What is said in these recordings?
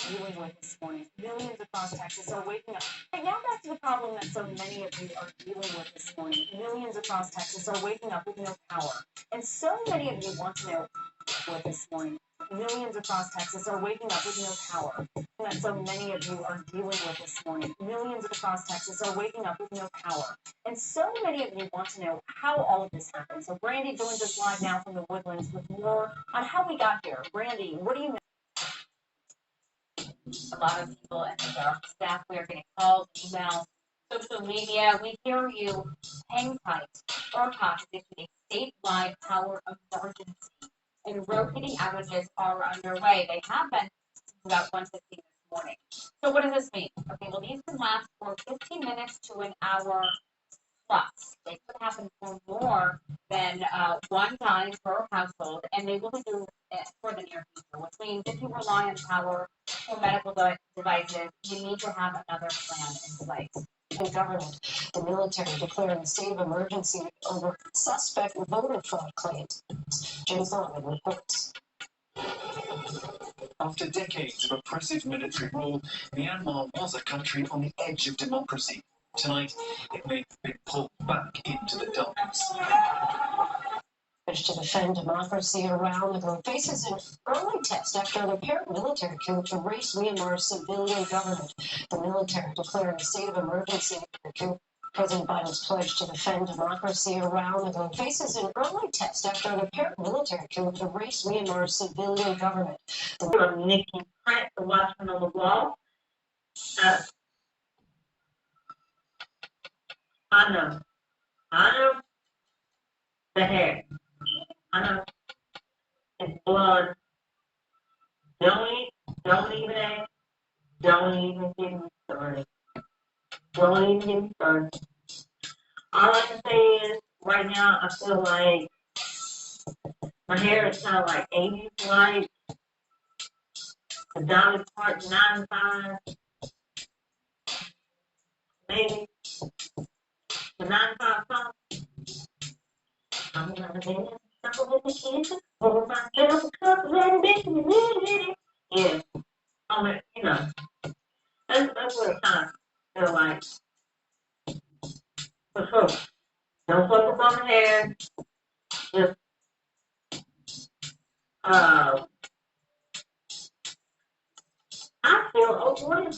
Dealing with this morning. Millions across Texas are waking up. And now back to the problem that so many of you are dealing with this morning. Millions across Texas are waking up with no power. And so many of you want to know what this morning. Millions across Texas are waking up with no power. That so many of you are dealing with this morning. Millions across Texas are waking up with no power. And so many of you want to know how all of this happened. So Brandy joins us live now from the Woodlands with more on how we got here. Brandy, what do you know? A lot of people and our staff, we are getting calls, emails, social media. We hear you. Hang tight. ERCOT is issuing a statewide power emergency, and rotating outages are underway. They have been since about 1:15 this morning. So what does this mean? Okay, well, these can last for 15 minutes to an hour plus. They could happen for more than one time per household, and they will be doing it for the near future, which means if you rely on power for medical devices, you need to have another plan in place. The government, the military declaring a state of emergency over suspect voter fraud claims. Jim Thorman reports. After decades of oppressive military rule, Myanmar was a country on the edge of democracy. Tonight, it may have been pulled back into the darkness. To defend democracy around the globe faces an early test after an apparent military coup to erase Myanmar's civilian government. The military declaring a state of emergency after the coup. President Biden's pledge to defend democracy around the globe faces an early test after an apparent military coup to erase Myanmar's civilian government. I'm Nikki Pratt, the watchman on the wall. Honor the hair. Honor his blood. Don't even ask. Don't even get me started. Don't even get me started. All I can say is, right now, I feel like my hair is kind of like 80s, like the Dolly Parton 95, maybe the 95 song. I'm gonna dance, something with the kids, hold myself a cup of bitch, yeah. You know, that's what it kind of feel like. For sure. Don't focus on the hair. Just, I feel overwhelmed.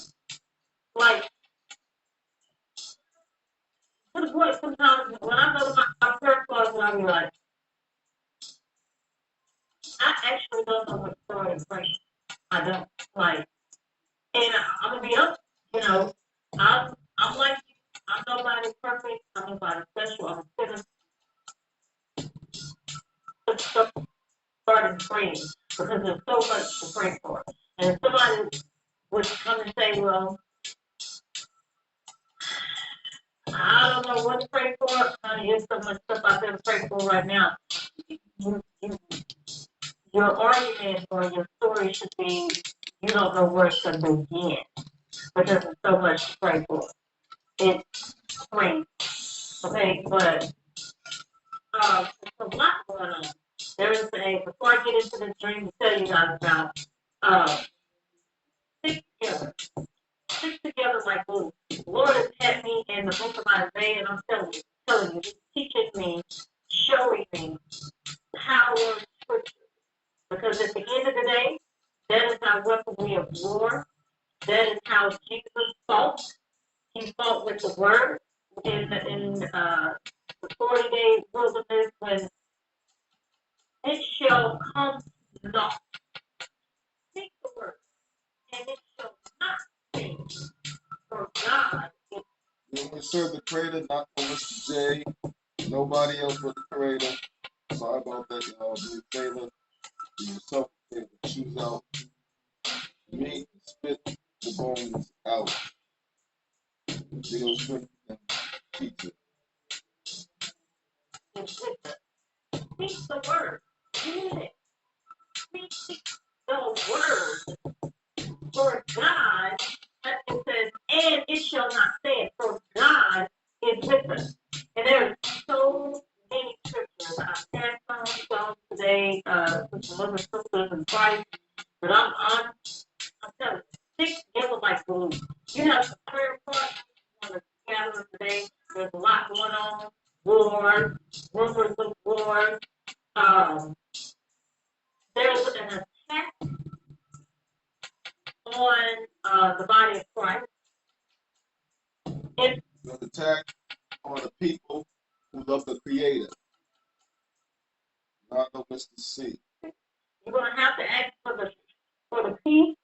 Like, to the point sometimes when I go to my prayer closet, I'll be like, I actually don't know what story to pray. I don't. Like, and I'm going to be up, you know, I'm like you. I'm nobody perfect. I'm nobody special. I'm a sinner. Started praying because there's so much to pray for. And if somebody would come and say, well, I don't know what to pray for, honey, there's so much stuff out there to pray for right now. Your argument or your story should be, you don't know where to begin because there's so much to pray for. It's crazy. Okay, but there's a lot going on. There is before I get into this dream to tell you guys about, stick together. Stick together like glue. The Lord has had me in the book of Isaiah, and I'm telling you, He's teaching me, showing me power of scripture. Because at the end of the day, that is our weaponry of war. That is how Jesus fought. He fought with the word in the 40-day wilderness when it shall come not. Speak the word, and it shall not change. For God is. You only serve the creator, not for Mr. J. Nobody else but the creator. Sorry about that, y'all. Do me a favor. Do yourself a favor. Choose out meat, spit the bones out. Deal shrimp and pizza. Speak the word. Read it. Speak the word. For God, it says, and it shall not stand. For God is with us. And there's so brothers and sisters in Christ. But I'm telling you, stick together like glue. You have some prayer partners on the gathering today. There's a lot going on. Wars, rumors of wars. There's an attack on the body of Christ. It's An attack on the people who love the Creator, not know what's to see. you're going to have to ask for the peace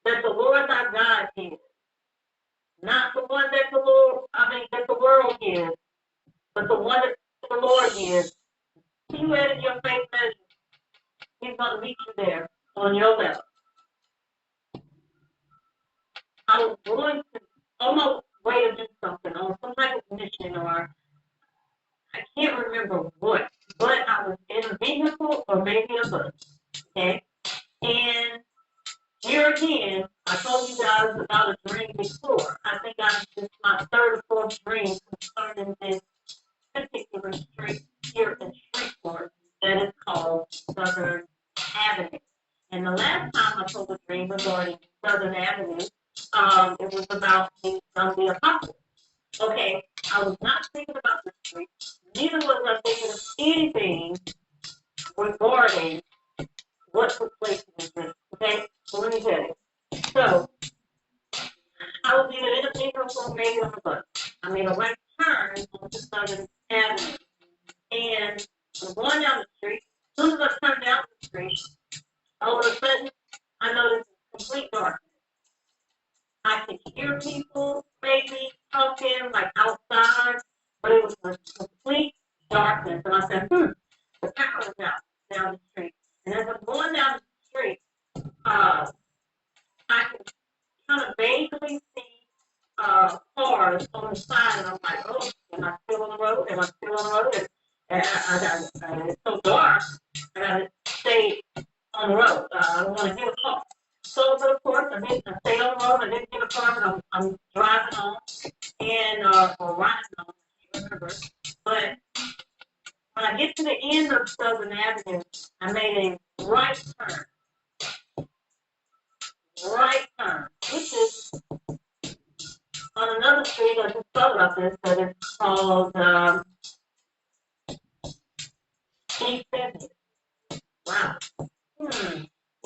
that the Lord thy God is. Not the one that that the world gives, but the one that the Lord gives. You added your faith measure. He's going to meet you there on your level. I was going to, on my way to do something, on some type of mission, or I can't remember what, but I was in a vehicle or maybe a bus, okay? And here again, I told you guys about a dream before. I think this is my third or fourth dream concerning this particular street here in Shreveport that is called Southern Avenue. And the last time I told a dream regarding Southern Avenue, it was about the apocalypse. Okay, I was not thinking about the street, neither was I thinking of anything regarding what took place in this dream. Okay, so let me tell you. So, I was either in a vehicle or maybe on a bus. I made a right turn onto Southern Avenue. And I'm going down the street. As soon as I turned down the street, all of a sudden, I noticed complete darkness. I could hear people maybe talking like outside, but it was a complete darkness. And I said, the power is out down the street. And as I'm going down the street, I could kind of vaguely see cars on the side, and I'm like, oh, am I still on the road? Am I still on the road? And it's so dark, I gotta stay on the road. I don't want to hit a car. So, but of course, I stayed on the road. I didn't hit a car, but I'm driving on and or riding on. I can't remember. But when I get to the end of Southern Avenue, I made a right turn. Right turn, which is on another street. I just thought about this, that it's called East 70th. Wow.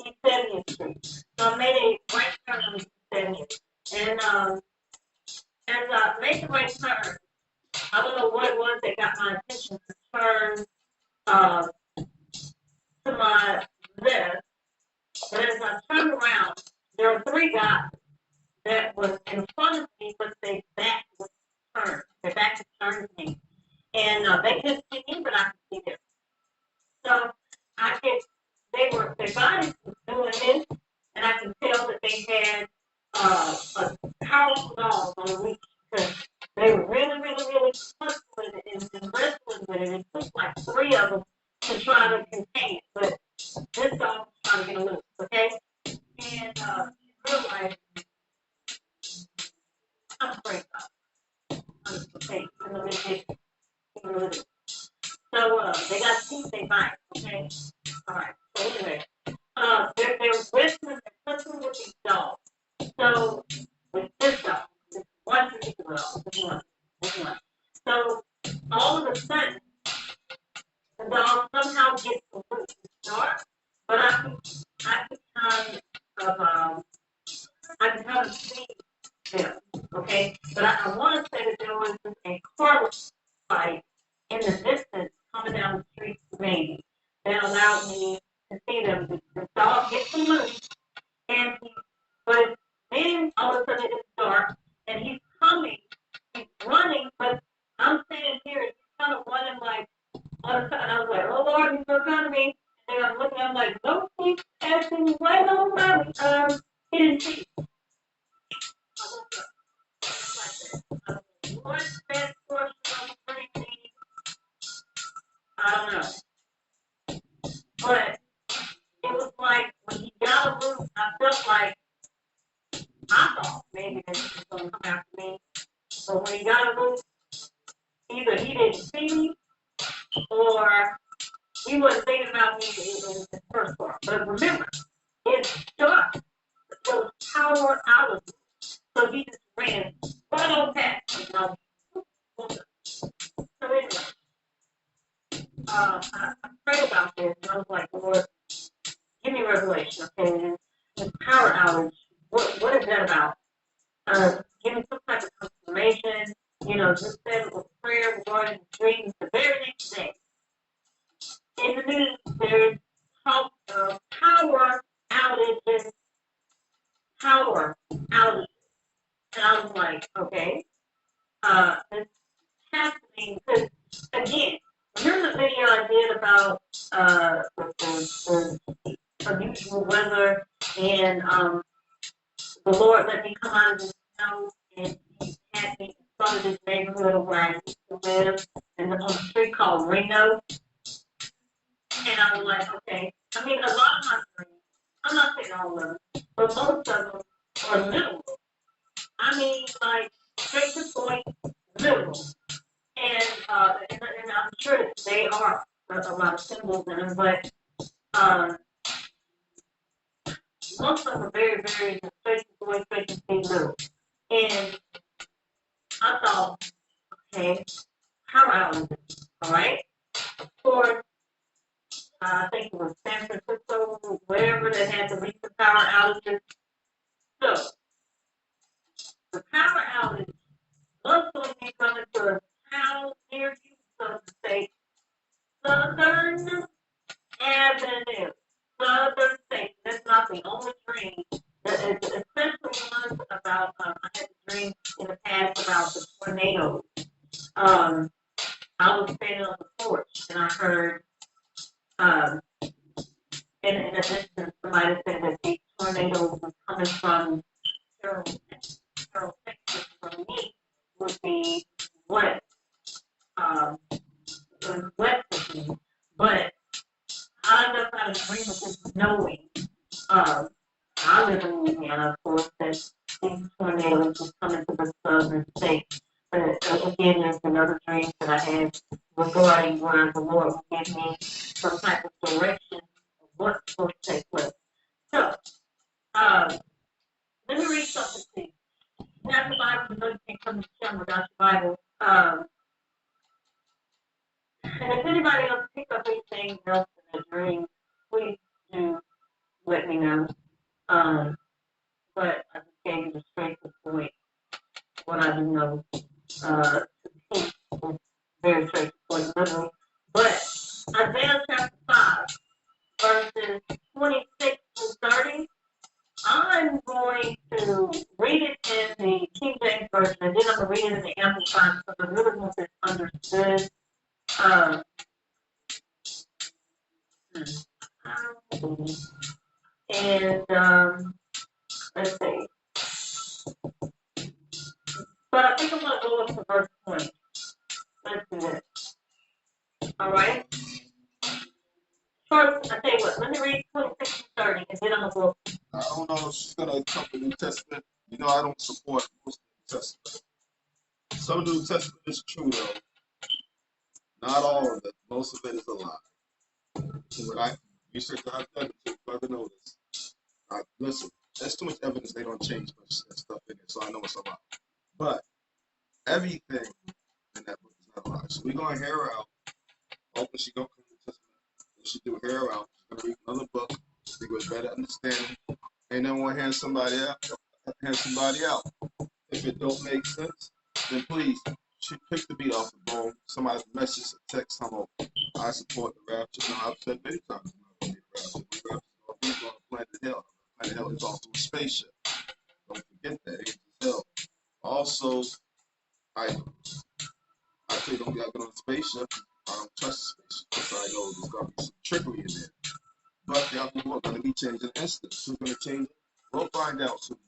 East 70th Street. So I made a right turn on East 70th. And as I made the right turn, I don't know what it was that got my attention to turn to my left. But as I turned around, there were three guys that was in front of me, but their back was turned. Their back was turned to me. And they couldn't see me, but I could see them. So their bodies was doing this, and I can tell that they had a powerful dog on the leash because they were really, really, really hustling it and wrestling with it. It took like three of them to try to contain it, but this dog was trying to get loose, okay? And realized I'm afraid of it. I'm okay. So they got teeth, they bite, okay? All right. So anyway, they're wrestling and wrestling with these dogs. So with this dog, this one particular dog, this one. So all of a sudden, the dog somehow gets loose. It's dark, but I can kind of see them, okay? But I want to say that there was a car fight in the distance coming down the street to me that allowed me to see them. The dog gets them loose, but then all of a sudden it's dark, and he's coming, he's running, but I'm standing here, and he's kind of running like, all of a sudden I was like, oh Lord, he's so kind of me. And then I'm looking, I'm like, no, he's passing right on by me. He didn't see. What's that portion of the dream? I don't know. But it was like when he got a loose, I felt like I thought maybe that he was going to come after me. But when he got a loose, either he didn't see me or he wasn't thinking about me in the first part. But remember, it's dark. Those power outages. So he just ran right on past, you know. So anyway, I prayed about this, and I was like, Lord, give me revelation, okay? This power outage, what is that about? Give me some type of confirmation, you know, just said it was prayer regarding the dreams the very next day. In the news, there's talk of power outages, power outages. And I was like, okay, it's happening because, again, remember the video I did about the unusual weather and the Lord let me come out of the snow and he had me in front of this neighborhood where I used to live and on a street called Reno. And I was like, okay. I mean, a lot of my dreams, I'm not saying all of them, but most of them are literal. I mean, like, straight to the point, literal. And I'm sure that they are a lot of symbols in them, but most of them are very, very straight to the point, straight to the literal. And I thought, okay, power outages, all right? For I think it was San Francisco, wherever that had the recent power outages. So the power outage was going to be coming to a town near you, so to say, Southern Avenue, Southern State. That's not the only dream. Especially ones about, I had a dream in the past about the tornadoes. I was standing on the porch and I heard, in an instance, somebody said that these tornadoes were coming from Carroll, Texas. For me would be west, west of me. But I left out of dream of just knowing. I live in Louisiana, of course, that these tornadoes were coming to the southern state. But again, there's another dream that I had regarding where the Lord will give me some type of direction of what's supposed to take place. So, let me read something to you. Now, the Bible, you know you can't come to the channel without your Bible. And if anybody else pick up anything else in the dream, please do let me know. But I just gave you the straight to the point. What I do know, very straight to the point, literally. But Isaiah chapter 5, verses 26 to 30. I'm going to read it in the King James Version, and then I'm going to read it in the Amplified, because I really want this understood. And let's see. But I think I'm going to go up to verse 20. Let's do this. All right? First, I tell you what, let me read 26 to 30, and then I'm going to go. I don't know if she's gonna come to New Testament. You know, I don't support most of the New Testament. Some of the New Testament is true though. Not all of it. Most of it is a lie. What I research I've done to further notice. Listen, there's too much evidence they don't change much stuff in it, so I know it's a lie. But everything in that book is not a lie. So we're gonna hear her out. Hopefully she gonna come to New Testament. When she do hear her out, she's gonna read another book to get a better understanding. And then we'll hand somebody out. If it don't make sense, then please pick the beat off the bone. Somebody's message or text come over. I support the rapture. No, I've said many times I'm not going to the rapture. The rapture is on planet Hell. Planet Hell is also a spaceship. Don't forget that. It's hell. Also, I tell you, don't get on a spaceship. I don't trust the spaceship. So I know there's going to be some trickery in there. But the outcome is going to be changed in an instant. Who's going to change it? We'll find out soon.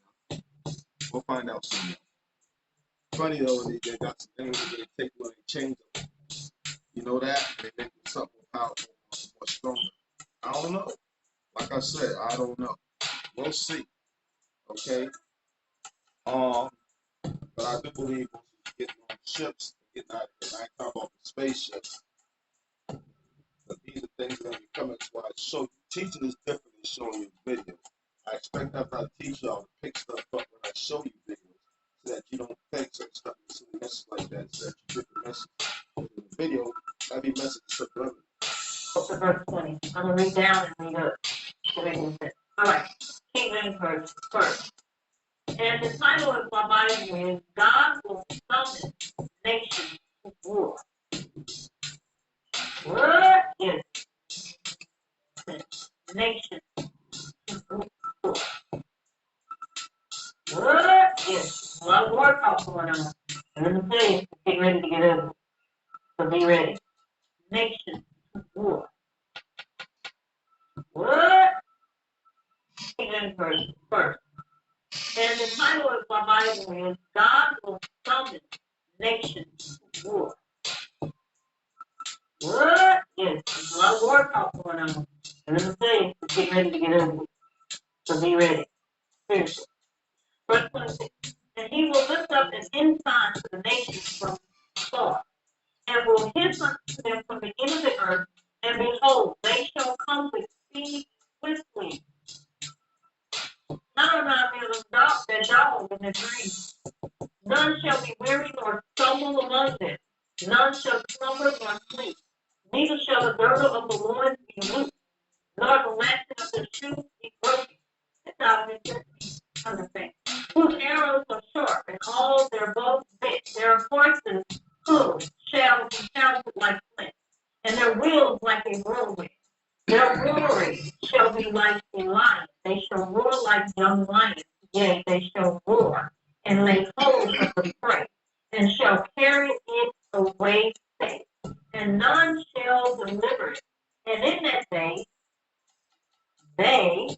We'll find out soon. Funny though, they got some things that they take when they change them. You know that? They make something more powerful, more stronger. I don't know. Like I said, I don't know. We'll see. Okay? But I do believe once you get on ships, getting out of here, I ain't talking about the spaceships. But these are things that are coming. So I show you. Teaching is different than showing you video. I expect after I teach y'all to pick stuff up when I show you videos, so that you don't think certain stuff is a message like that, so that you get the message. In the video, every message is subliminal. Up to verse 20. I'm going to read down and read up. All right. King James Version first. And the title of my Bible is God Will Summon Nations to War. What is nation to war? What is a lot of war talk going on? And let me tell you, it's getting ready to get ugly. So be ready. Nation to war. What? King James Version first. And the title of my Bible is God Will Summon Nations to War. What? Yes, there's a lot of war talk going on. And let me tell you, it's getting ready to get ugly. So be ready. Seriously. Verse 26. And he will lift up an ensign to the nations from far, and will hiss unto them from the end of the earth, and behold, they shall come with speed swiftly. Not remind me of their dog in their dreams. None shall be weary nor stumble among them. None shall slumber nor sleep. Neither shall the girdle of the loins be loosed, nor the latchet of the shoes be broken. That's how it understand. Whose arrows are sharp, and all their bows bent. Their horses' hooves shall be sounded like flint, and their wheels like a whirlwind. Their roaring shall be like a lion. They shall roar like young lions. Yea, they shall roar and lay hold of the prey, and shall carry it away safe, and none shall deliver it. And in that day, they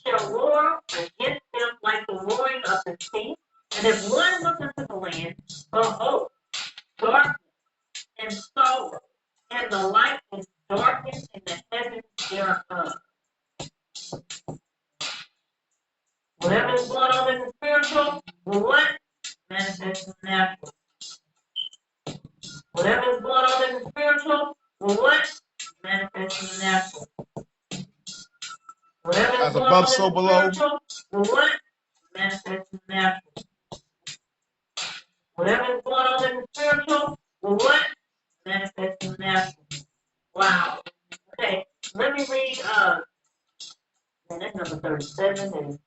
shall roar against them like the roaring of the sea. And if one look into the land, behold, darkness and sorrow, and the light is darkened in the heavens thereof. Whatever is going on in the spiritual, will what? Manifest in the natural. Whatever is going on in the spiritual, will what? Manifest in the natural. Whatever is As going above, on so in the below. spiritual, will what? Manifest in the natural. Whatever is going on in the spiritual, will what? Manifest in the natural. Wow. Okay, let me read, and that's number 37, and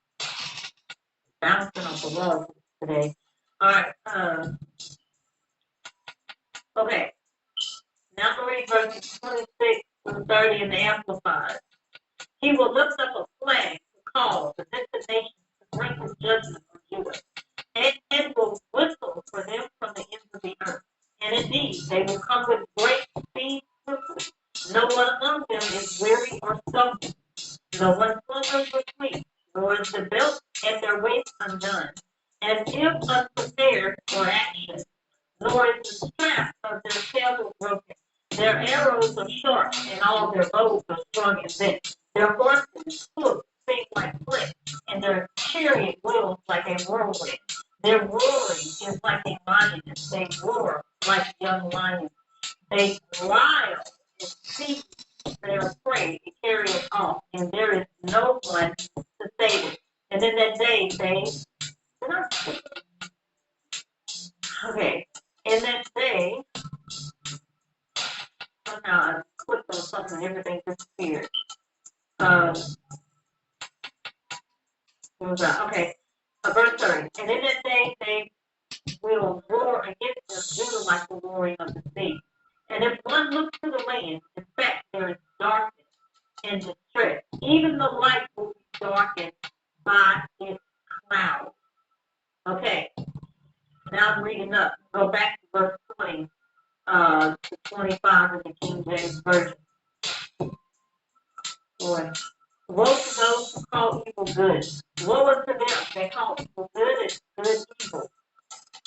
bouncing off the wall today. All right, okay. Now I'm going to read verses 26 to 30 in the Amplified. He will lift up a flag to call the destination to bring his judgment on Judah, and will whistle for them from the ends of the earth. And indeed, they will come with great speed quickly. No one among them is weary or stumbles. No one slumbers or sleeps, nor is the belt at their waist undone. As if unprepared for action, nor is the strap of their saddle broken. Their arrows are sharp, and all their bows are strong and bent. Their horses' hoofs sing like flint, and their chariot wheels like a whirlwind. Their roaring is like a lion. They roar like young lions. They growl and seize their prey to carry it off, and there is no one to save it. And in that day, okay, in that day, somehow I clicked on something and everything disappeared. Okay, verse 30. And in that day, they will roar against them, Judah like the roaring of the sea. And if one looks to the land, in fact, there is darkness and distress. Even the light will be darkened by its cloud. Okay, now I'm reading up. Go back to verse 20 to 25 in the King James Version. Boy. Woe to those who call evil good. Woe unto them that call evil good and good evil.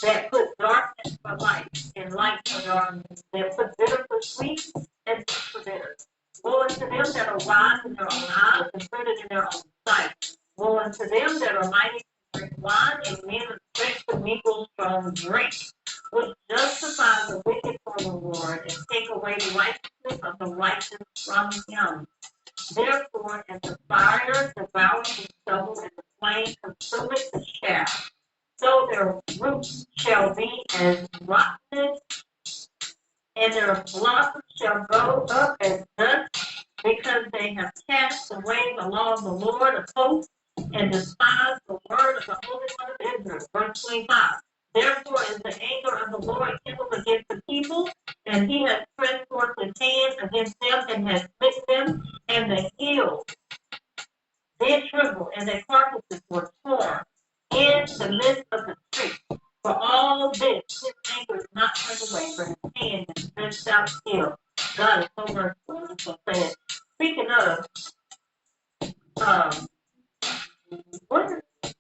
That put darkness for light and light for darkness. That put bitter for sweet and sweet for bitter. Woe unto them that are wise in their own eyes and prudent in their own sight. Woe unto them that are mighty to drink wine and men of strength to mingle strong drink. which justify the wicked for the Lord and take away the righteousness of the righteous from him. Therefore, as the fire devours the stubble and the flame consumeth the chaff, so their roots shall be as rottenness, and their blossoms shall go up as dust, because they have cast away the law of the Lord of hosts and despised the word of the Holy One of Israel. Verse 25. Therefore is the anger of the Lord kindled against the people, and he has stretched forth his hand against them and has smitten them, and the hills did tremble, and their carcasses were torn in the midst of the street. For all this, his anger is not turned away, for his hand is stretched out still. God is so merciful. And so saying, speaking of,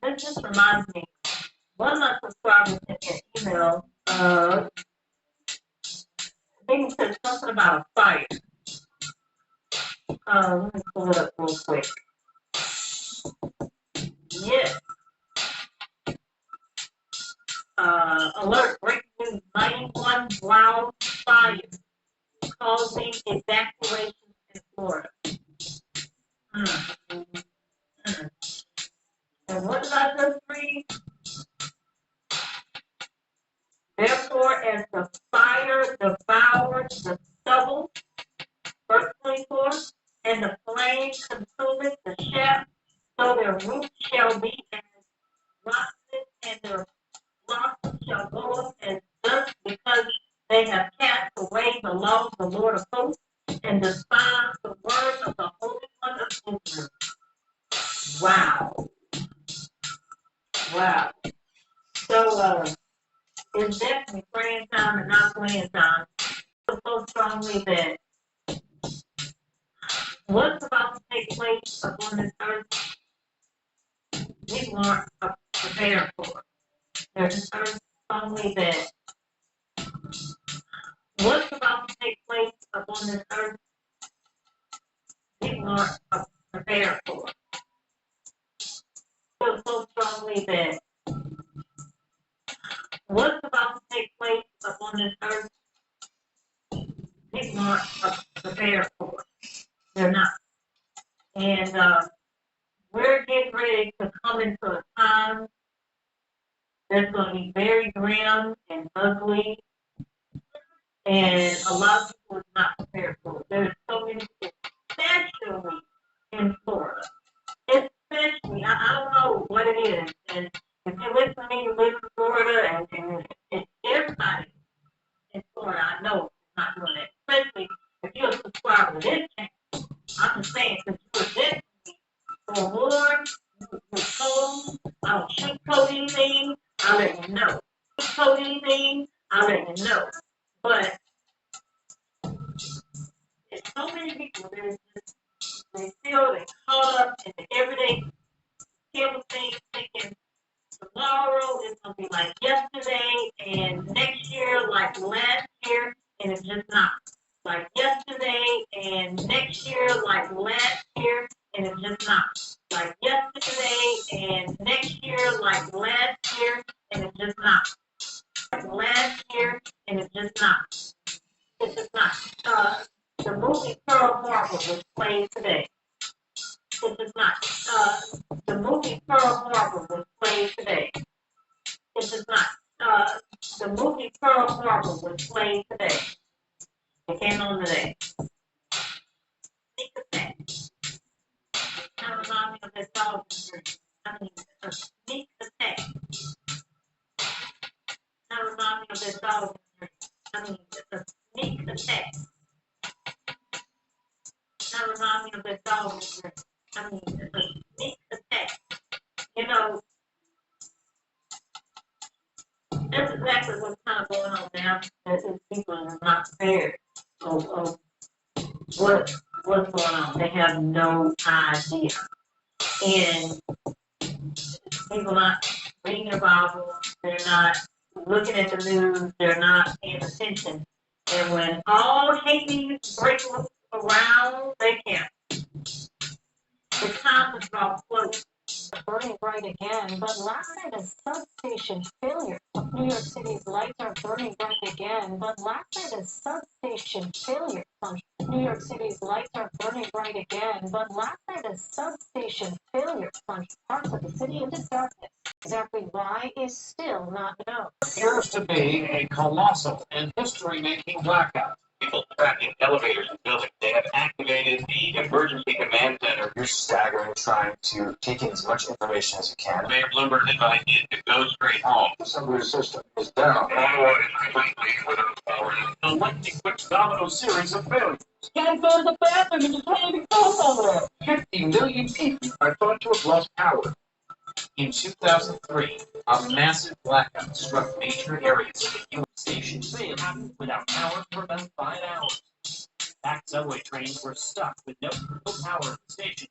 this just reminds me, one of my subscribers sent me an email. I think it said something about a fire. Let me pull it up real quick. Yes. Alert, breaking news, 91 wild fires causing evacuations in Florida. And what did I just read? Therefore, as the fire devoured the stubble, verse 24, and the flame consumeth the chaff, so their roots shall be as rottenness, and their blossoms shall go up as dust, because they have cast away the law of the Lord of hosts and despised the word of the Holy One of Israel. Wow. Wow. So, it's definitely praying time and not playing time. So strongly that what's about to take place upon this earth, people aren't prepared for. There's strongly that what's about to take place upon this earth, people aren't prepared for. So strongly that what's about to take place upon this earth, people aren't prepared for. They're not. And we're getting ready to come into a time that's going to be very grim and ugly, and a lot of people are not prepared for it. There's so many people, especially in Florida. Especially, I don't know what it is. And if you listen to me, you live in Florida, and everybody in Florida, I know is not doing that. Especially if you're a subscriber to this channel. I'm just saying, because you're listening for Lord, you're told, I don't sugarcoat anything, I'll let you know. Sugarcoat anything, I'll let you know. But there's so many people that just, they feel they caught up in the everyday kill things, thinking tomorrow is gonna be like yesterday, and next year like last year, and it's just not. Like yesterday, and next year like last year, and it's just not. Like yesterday, and next year like last year, and it's just not. Last year, and it's just not. It's just not. The movie Pearl Harbor was played today. It's just not. The movie Pearl Harbor was played today. It's just not. The movie Pearl Harbor was played today. It came on today. Think of that. Kind of remind me of that dog. I mean, a sneak attack. Kind of remind me of that dog. I mean, a sneak attack. Kind of remind me of that dog. I mean, a sneak attack. You know, that's exactly what's kind of going on now. That people are not prepared of what's going on. They have no idea. And people not reading their Bible, they're not looking at the news, they're not paying attention. And when all hate news break around, they can't. It's time to draw close burning bright again, but last night a substation failure. New York City's lights are burning bright again, but last night a substation failure. New York City's lights are burning bright again, but last night a substation failure plunged parts of the city into darkness. Exactly why is still not known. Appears to be a colossal and history-making blackout. People trapped in elevators and buildings. They have activated the emergency command center. You're staggering, trying to take in as much information as you can. Mayor Bloomberg advised you to go straight home. The subway system is down. Ottawa is completely without power. A lightning quick domino series of failures. Can't go to the bathroom and just can't even go somewhere. 50 million people are thought to have lost power. In 2003, a massive blackout struck major areas of the U.S. Station 3 happened without power for about 5 hours. Packed subway trains were stuck with no power at the station.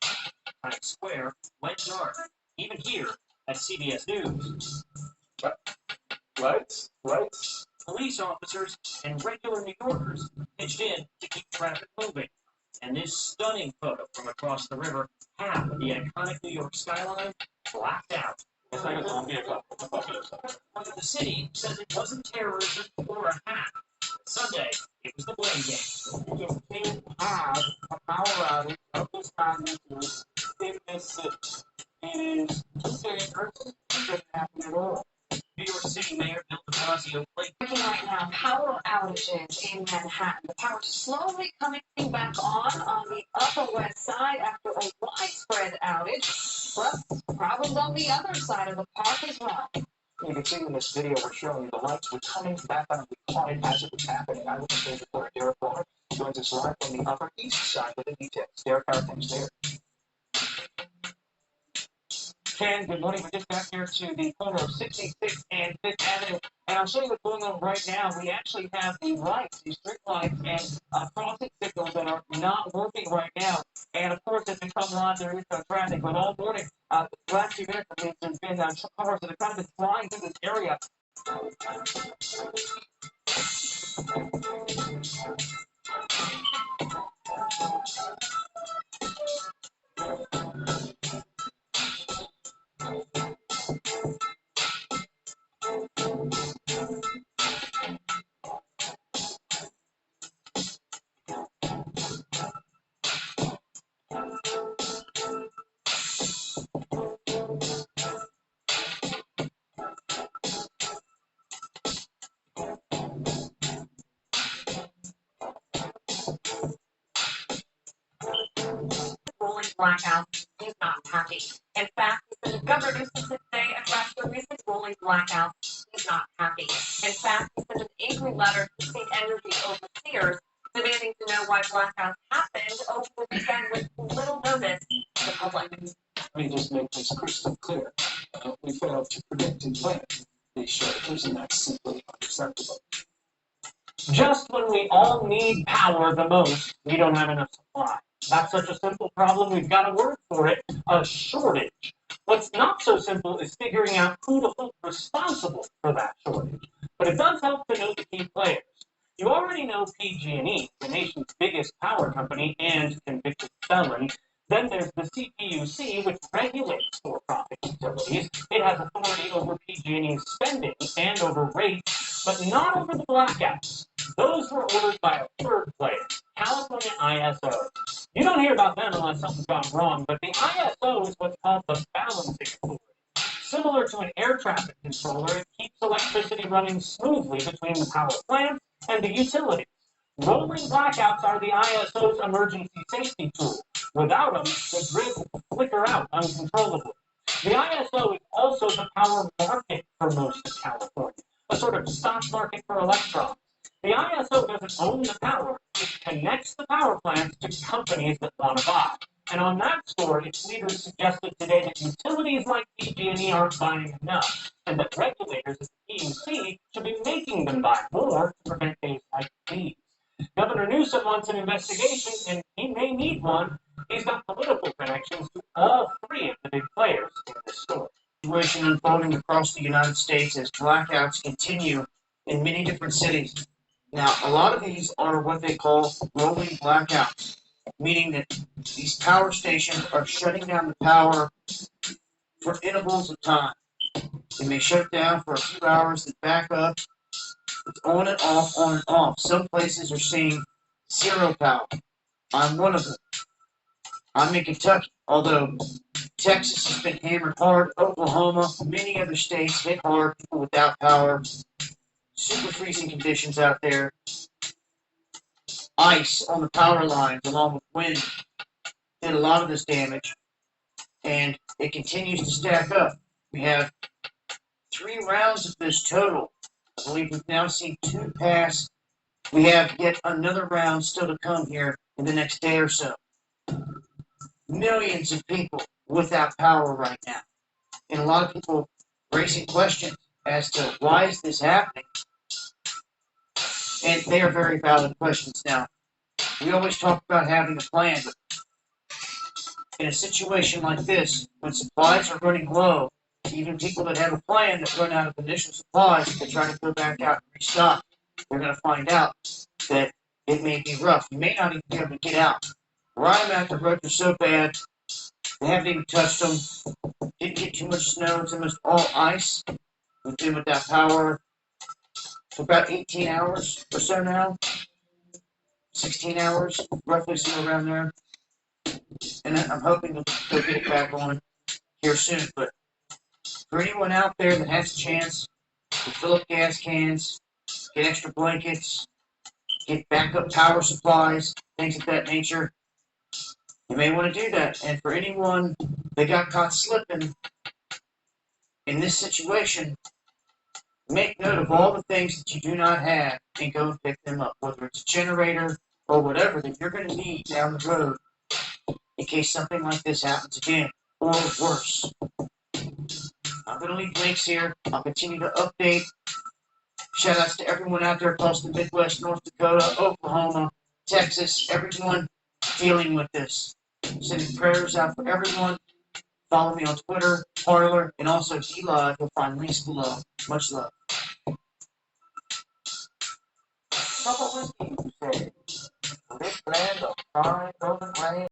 Times Square went dark, even here at CBS News. Lights. Police officers and regular New Yorkers pitched in to keep traffic moving. And this stunning photo from across the river, half of the iconic New York skyline blacked out. The city says it wasn't terrorism or a hack. Sunday, it was the blame game. You can't have a power outage of this magnitude in this city. It is too dangerous. It doesn't happen at all. New York City Mayor Bill de Blasio played Breaking right now, power outages in Manhattan. The power slowly coming back on the Upper West Side after a widespread outage. Plus, problems on the other side of the park as well. You can see in this video we're showing you the lights were coming back on. We caught it as it was happening. I was the reporter Derek Warner joins us live from the Upper East Side with the details. Derek, how are things there? Ken, good morning. We're just back here to the corner of 66 and 5th Avenue. And I'll show you what's going on right now. We actually have the lights, the street lights, and crossing signals that are not working right now. And of course, as we come on, there is traffic. But all morning, the last few minutes, there's been cars that have kind of been flying through this area. Rolling blackout, he's not happy. In fact, the Governor Newsom today addressed the recent rolling blackout. He's not happy. In fact, he sent an angry letter to state energy overseers demanding to know why blackouts happened over the weekend with little notice to the public. Let me just make this crystal clear. We failed to predict and plan these shortages, and that's simply unacceptable. Just when we all need power the most, we don't have enough supply. That's such a simple problem, we've got a word for it, a shortage. What's not so simple is figuring out who to hold responsible for that shortage. But it does help to know the key players. You already know PG&E, the nation's biggest power company and convicted felon. Then there's the CPUC, which regulates for-profit utilities. It has authority over PG&E's spending and over rates, but not over the blackouts. Those were ordered by a third player, California ISO. You don't hear about them unless something's gone wrong, but the ISO is what's called the balancing authority. Similar to an air traffic controller, it keeps electricity running smoothly between the power plant and the utilities. Rolling blackouts are the ISO's emergency safety tool. Without them, the grid will flicker out uncontrollably. The ISO is also the power market for most of California, a sort of stock market for electrons. The ISO doesn't own the power, it connects the power plants to companies that want to buy. And on that score, its leaders suggested today that utilities like PG&E aren't buying enough, and that regulators at the PUC should be making them buy more to prevent days like these. Governor Newsom wants an investigation, and he may need one. He's got political connections to all three of the big players in this story. Situation unfolding across the United States as blackouts continue in many different cities. Now, a lot of these are what they call rolling blackouts, meaning that these power stations are shutting down the power for intervals of time. It may shut down for a few hours, then back up. It's on and off, on and off. Some places are seeing zero power. I'm one of them. I'm in Kentucky, although Texas has been hammered hard, Oklahoma, many other states hit hard, people without power, super freezing conditions out there, ice on the power lines along with wind did a lot of this damage, and it continues to stack up. We have 3 rounds of this total. I believe we've now seen 2 pass. We have yet another round still to come here in the next day or so. Millions of people without power right now. And a lot of people raising questions as to why is this happening? And they are very valid questions. Now, we always talk about having a plan, but in a situation like this, when supplies are running low, even people that have a plan that run out of initial supplies, they try to go back out and restock. They're going to find out that it may be rough. You may not even be able to get out. Where I'm at, the roads are so bad, they haven't even touched them. Didn't get too much snow. It's almost all ice. We've been without power for about 18 hours or so now. 16 hours, roughly somewhere around there. And I'm hoping they'll get it back on here soon. But for anyone out there that has a chance to fill up gas cans, get extra blankets, get backup power supplies, things of that nature, you may want to do that. And for anyone that got caught slipping in this situation, make note of all the things that you do not have and go and pick them up, whether it's a generator or whatever that you're going to need down the road in case something like this happens again, or worse. I'm going to leave links here. I'll continue to update. Shout outs to everyone out there across the Midwest, North Dakota, Oklahoma, Texas, everyone dealing with this. Sending prayers out for everyone. Follow me on Twitter, Parler, and also DLive. You'll find links below. Much love. Trouble with you, say. This land of fine golden grain.